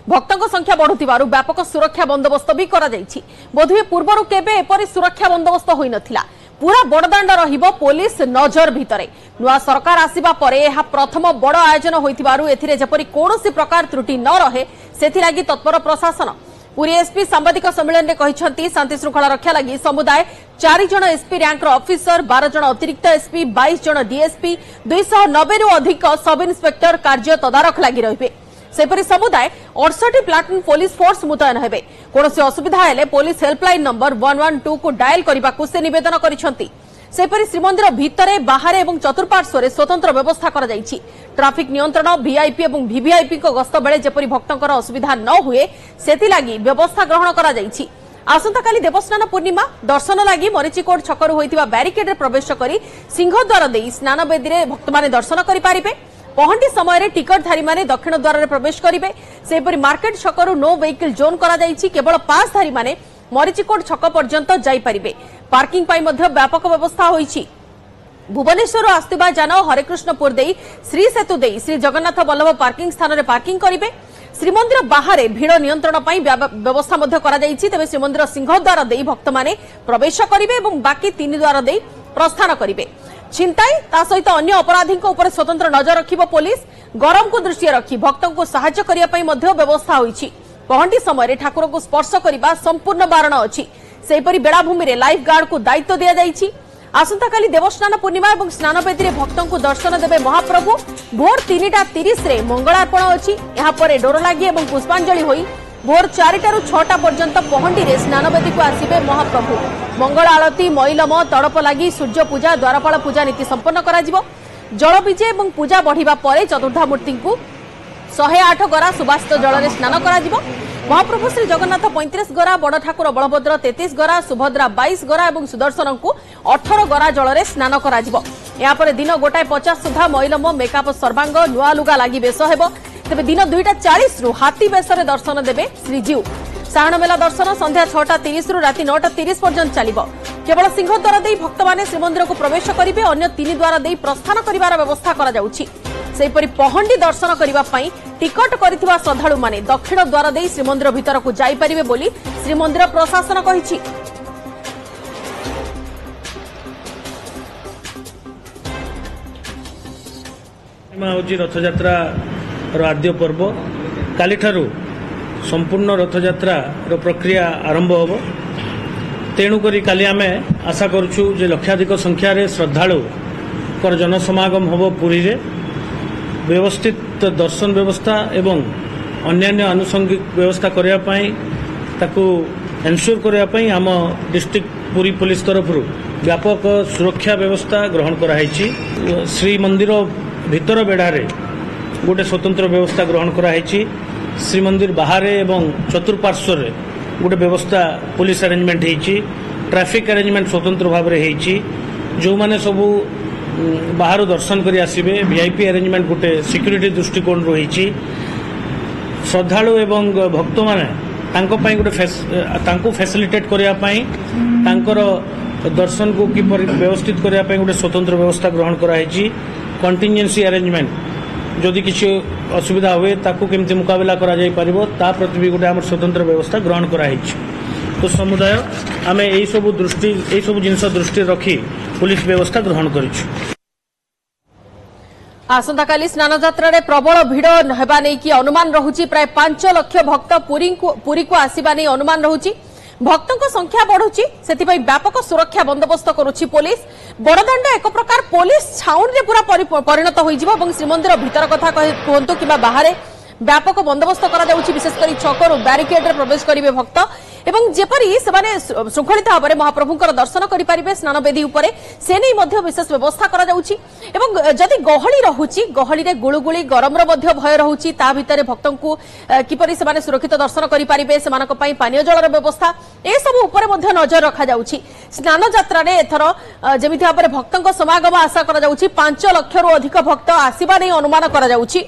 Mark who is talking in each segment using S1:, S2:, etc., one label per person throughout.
S1: भक्तों संख्या बढ़ुथिबारु व्यापक सुरक्षा बंदोबस्त भी करा जायछि। बोधुए पूर्वरु केबे एपरि सुरक्षा बंदोबस्त होई नथिला। पूरा बड़दाण्ड रहिबो पुलिस नजर भितरे। नुआ सरकार आसीबा परे एहा प्रथम बड़ आयोजन होइथिबारु एथिरे जेपरि कोनोसी प्रकार त्रुटि न रहे सेथिलागि तत्पर प्रशासन। पुरी एसपी सांबादिक सम्मेलन में कहते शांति श्रृंखला रक्षा लगी समुदाय 4 जन एसपी रैंकर ऑफिसर 12 जन अतिरिक्त एसपी 22 जन डीएसपी 290 रु अधिक सब इन्स्पेक्टर कार्य तदारख लगी रहिबे। सेपरि समुदाय 68 प्लाटून पुलिस फोर्स मुतयन हेबे। कोनोसी असुविधा हेले पुलिस हेल्पलाइन नंबर 112 को डायल करबाकू से निवेदन करिसंती। सेपरि श्रीमंदिर भितरे बाहर एवं चतुर्पार्श्व स्वतंत्र व्यवस्था करा जायछि। ट्रैफिक नियंत्रण वीआईपी एवं वीवीआईपी को गस्त बेले जेपरि भक्तंकर असुविधा न हुए सेति लागि व्यवस्था ग्रहण करा जायछि। आसंताकाली देवस्नान पूर्णिमा दर्शन लगी मरीचिकोट छकरु होइतिबा बैरिकेड रे प्रवेश करी सिंहद्वार देई स्नान बेदी रे भक्त माने दर्शन करि पारिबे। पहंडी समय रे टिकटधारी माने दक्षिण द्वार रे प्रवेश करिवे। सेपरि मार्केट छकरु नो व्हीकल जोन करा जायछि। केवल पासधारी माने मरीचिकोट छक पर्यंत जाई पारिबे। पार्किंग पाई मध्य व्यापक व्यवस्था होइछि। भुवनेश्वर आसुवा जान हरेकृष्णपुर देई श्री सेतु देई श्री जगन्नाथ वल्लभ पार्किंग स्थान रे पार्किंग करिवे। श्रीमंदिर बाहर भीड़ नियंत्रण पाई व्यवस्था मध्य करा जायछि। तबे श्रीमंदिर सिंहद्वार देई भक्त माने प्रवेश करिवे एवं बाकी 3 द्वार देई प्रस्थान करिवे। छिंताई ता सहित अन्य अपराधी ऊपर स्वतंत्र नजर रखिबो पुलिस। गरम को दृष्टि रखी भक्तों को सहायता करिया पई मध्य व्यवस्था होइछि। पहंडी समय ठाकुर को स्पर्श करने संपूर्ण बारण अच्छी। सेपरि बेलाभूमि रे लाइफ गार्ड को दायित्व दिया जायछि। आसंताकाली देवस्नान पूर्णिमा और स्नानवेदी रे भक्तों को दर्शन देवे महाप्रभु। भोर 3:30 रे मंगलार्पण अच्छी। यहाँ पर डोर लगी और पुष्पांजलि होई भोर 4 ରୁ 6 पर्यंत पहंडी रे स्नानवेदी को आसिबे महाप्रभु। मंगल आलती मैलम तड़प लगी सूर्य पूजा द्वारपाल पूजा नीति संपन्न कराजिबो। जल विजे और पूजा बढ़िबा परे चतुर्धामूर्ति को 108 गरा सुबासित जल में स्नान करा। महाप्रभु श्री जगन्नाथ 35 गरा, बड़ ठाकुर बलभद्र 33 गरा, सुभद्रा 22 गरा और सुदर्शन को 18 गरा जल में स्नान करा। यापर दिन 1:50 सुधा मैलम मेकअप सर्वांग नुआ लुगा लगी बेश हेब। तेज दिन 2:40 रु हाथी बेश दर्शन देवे श्रीजीव। साहण मेला दर्शन संध्या 6:30 रु राति 9:30 पर्यंत चलिबो। केवल सिंहद्वार देई भक्त माने श्रीमंदिर को प्रवेश करिवे। अन्य 3 द्वार देई प्रस्थान करिवार व्यवस्था करा जाउछि। सेपरि पहंडी दर्शन करिबा पई टिकट करिथिबा श्रद्धालु माने दक्षिण द्वार देई श्रीमंदिर भीतर को जाई परिबे बोली श्रीमंदिर प्रशासन कहिछि।
S2: रथयात्रा आद्य पर्व काली ठारू संपूर्ण रथयात्रा प्रक्रिया आरंभ होब। तेणुकरी काली आमे आशा करुछु जे लक्षाधिक संख्यार श्रद्धालु जनसमागम होब। पुरी रे व्यवस्थित दर्शन व्यवस्था एवं अन्यान्य आनुषंगिक व्यवस्था करने एनश्योर करने आम डिस्ट्रिक्ट पुरी पुलिस तरफ व्यापक सुरक्षा व्यवस्था ग्रहण कराई। श्रीमंदिर भितर बेढ़ारे गोटे स्वतंत्र व्यवस्था ग्रहण कराई। श्रीमंदिर बाहर एवं चतुर्पार्श्व गोटे व्यवस्था पुलिस अरेंजमेंट होती। ट्रैफिक अरेंजमेंट स्वतंत्र भाव में जो माने सबू बाहर दर्शन करी आसिबे। वीआईपी अरेंजमेंट गोटे सिक्यूरिटी दृष्टिकोण रही। श्रद्धालु एवं भक्त माने गोटे फैसिलिटेट करने दर्शन को किपर व्यवस्थित करने गोटे स्वतंत्र व्यवस्था ग्रहण कराई। कंटिजेंसी अरेंजमेंट जदि किसी असुविधा हुए ताकू केमती मुकाबला करा जाई परिबो ता प्रति भी गोटे स्वतंत्र व्यवस्था ग्रहण कराई। तो समुदाय आम यही सब जिनस दृष्टि रखी पुलिस व्यवस्था ग्रहण करिछु।
S1: आसंताकाली स्नान यात्रा रे प्रबल भिड़ हेबा नै कि अनुमान रहुची। प्राय 5 लाख भक्त पुरी को आसीबा नै अनुमान रहुची। भक्तों संख्या बढ़ुची सेतिपई व्यापक सुरक्षा बंदोबस्त करुची पुलिस। बड़दाण्ड एक प्रकार पुलिस छाउन रे पूरा परिणत होई जिवो एवं श्रीमंदिर भीतर कथा कहंतु किबा बाहर व्यापक बंदोबस्त करा जाउची। विशेषकर छकरु बैरिकेड रे प्रवेश करिवे भक्त एवं जेपरी सेमाने श्रृंखलित भाव में महाप्रभुंकर दर्शन करि पारिबे स्नान वेदी उपरे से नै मध्य विशेष व्यवस्था करा जाउची। एवं जदि गहली रहुची गहली रे गुळुगुळी गरम रो मध्य भय रहुची ता भितरे भक्तों को किपरि सेमाने सुरक्षित दर्शन करि पारिबे सेमानक पई पानीय जलर व्यवस्था ए सब उपरे मध्य नजर रखा जाउची। स्नान यात्रा रे एथर जेमिति भाव में भक्तों समागम आशा करा जाउची। 5 लाख रु अधिक भक्त आसीबा नै अनुमान करा जाउची।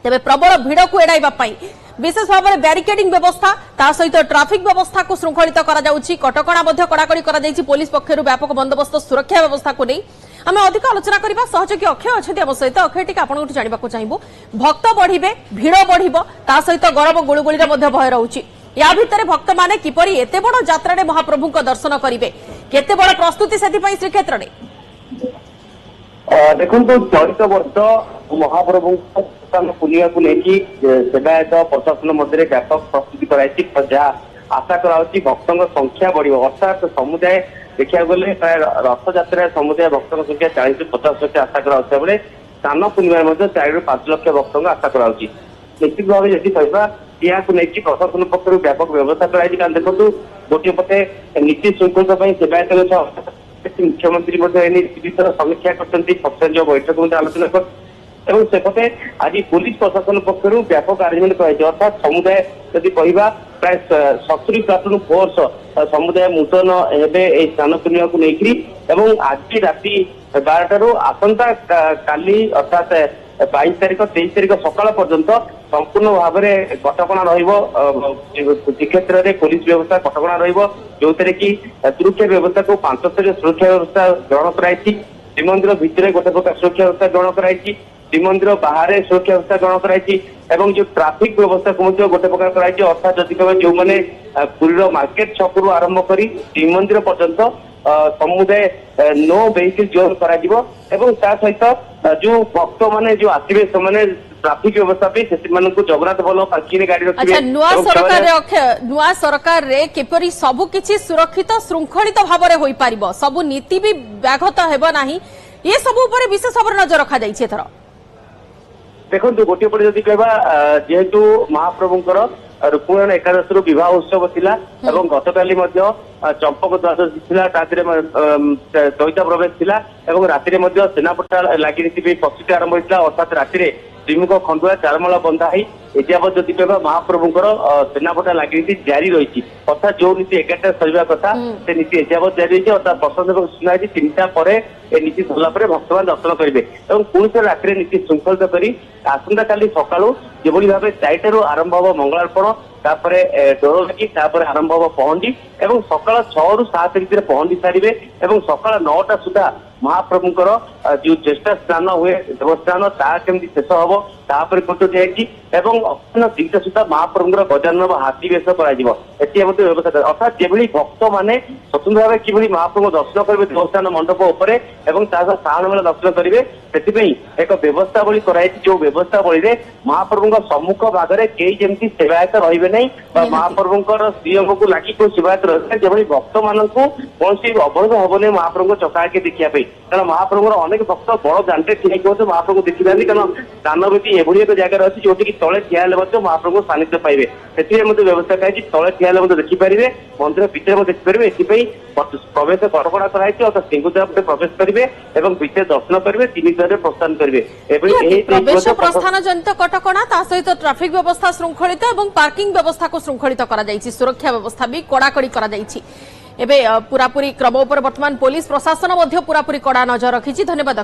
S1: तेबे प्रबल भिड़ को एड़ाइबा पई विशेष भाव में बैरिकेडिंग व्यवस्था ता सहित ट्राफिक व्यवस्था को श्रृंखलित करा जाउची। कटकणा मध्य कड़ाकड़ी करा जाइछि। पुलिस पक्षरु व्यापक बंदोबस्त सुरक्षा व्यवस्था को नहीं आम अधिक आलोचना करबा सहयोगी अक्षय अछंती हम सहित अक्षय टिक आपन जानिबा को चाहिबो भक्त बढ़िबे भीड़ बढ़िबो ता सहित गरम गुळुगुळीर मध्ये भय रहउची या भितरे भक्त माने किपरि एते बड़ यात्रा रे महाप्रभु को दर्शन करिवे केते बड़ प्रस्तुति सेति पई श्रीक्षेत्र रे
S3: देखो चलित वर्ष महाप्रभु पूर्णिमा को लेकिन सेवायत प्रशासन मध्य व्यापक प्रस्तुति कराई जहाँ आशा कराई भक्तों संख्या बढ़ अर्थात समुदाय देखा गले प्राय रथ यात्रा समुदाय भक्तों संख्या 40 ରୁ 50 लक्ष आशा कराउता बेले स्नान पूर्णिमा 4 ରୁ 5 लक्ष भक्तों आशा कराउची निश्चित भाव जदि कहवा यहाँ को लेकिन प्रशासन पक्ष व्यापक व्यवस्था कराई कारण देखो गोटे पटे नीति श्रृंखला सेवायत मुख्यमंत्री समीक्षा कर बैठक आलोचना कर सेपटे आज पुलिस प्रशासन पक्ष व्यापक आरेंजमेंट कराई अर्थात समुदाय जदि कहवा प्राय 70 प्लाटून फोर्स समुदाय मुतयन हेबे स्नान पूर्णिमा को लेकिन आज राति 12 ରୁ आसंता काली अर्थात 22 तारिख 23 तारिख सकाळ पर्यंत संपूर्ण भाव में कटकणा श्रीक्षेत्र में पुलिस व्यवस्था कटकणा जो कि सुरक्षा व्यवस्था को 5 स्तरीय सुरक्षा व्यवस्था ग्रहण कराई श्रीमंदिर भितर गोटे प्रकार सुरक्षा व्यवस्था ग्रहण कराई श्रीमंदिर बाहर सुरक्षा व्यवस्था ग्रहण कराई जो ट्राफिक व्यवस्था को गोटे प्रकार कराई अर्थात जदि कहे जो मैंने पुरी मार्केट छक रू आरंभ कर श्रीमंदिर पर्यंत समुदाय नो वेहिकल जोन करा सहित जो भक्त माने जो आसवे से ट्राफिक व्यवस्था पे जगन्नाथ बल पार्किंग गाड़ी
S1: अच्छा नुआ सरकार रे किपरि सबु किछि सुरक्षित श्रृंखलित भाव में होई पारिबो सबु नीति भी व्याघत हेबो नाही ये सब ऊपर विशेष भाव नजर रखा जाइछि एथर
S3: देखो गोटे पटे जदि कहबा जेहेतु महाप्रभुंकर रुक्मिणी एकादश रु विवाह उत्सव थिला एवं गतकाली मध्य चंपक द्वादशी थिला तादरे दईता प्रवेश थिला एवं राति में सेनापटा लगी प्रस्तुति आरंभ होता अर्थात राति श्रीमुख खंडुआ चारमला बंधा ही एजावत जदि कहबा महाप्रभुंकर सेनापटा लगी जारी रही अर्थात जो नीति 11टा सरिबा कथा से नीति एजावत जारी रही अर्थात प्रशासन सूचना है 3टा पर नीति सरला भक्तमान दर्शन करेंगे और पुणी थे राति नीति श्रृंखलित कर आसंता काली सकाळू जेभली भाव 4टा ରୁ आरंभ हम मंगलार्पण तापरे डोर लगी आरंभ हम पहंडी और सकाळ 6 ରୁ 7 भितर पहंडी सारे और सकाळ 9टा सुधा महाप्रभुंकर जो चेष्टा स्नान हुए देवस्थान ताकि शेष हम तापर कोट जाए अपराह 2टा सुधा महाप्रभुंकर गजानन हाथी वेश व्यवस्था अर्थात जो भक्त मैंने स्वतंत्र भाव कि महाप्रभु दर्शन करेंगे देवस्थान मंडप उपर साहन मेला दर्शन करेंगे से एक व्यवस्थावली कराई जो व्यवस्थावली महाप्रभु सम्मुख भाग में कई जमी सेवायत रही ना महाप्रभुंर श्रीअंग को लगी कोई सेवायत रही जो भक्त मान कौन अवरोध हम महाप्रभु चकाके देखापी कारण महाप्रभुर अनेक भक्त बड़ दांडे ठीक हो महाप्रभु देखी था कारण दानवीति एभली एक जगह अच्छी जो तले ठिया महाप्रभु सानिध्य पाइबे से व्यवस्था कराई तले ठिया देखिपारे मंदिर भितर देखिपारे एथि प्रवेश कटकणा कराई सिंहद्वार प्रवेश करेंगे और भितर दर्शन करेंगे 3 द्वार प्रस्थान करेंगे
S1: प्रवेश प्रस्थान जनित कटकणा ता सहित ट्राफिक व्यवस्था श्रृंखलित और पार्किंग व्यवस्था को श्रृंखलित करा जायछि सुरक्षा व्यवस्था भी कड़ाकड़ी करा जायछि एबे पूरापूरी क्रम उपर वर्तमान पुलिस प्रशासन पूरापूरी कड़ा नजर रखिछि धन्यवाद।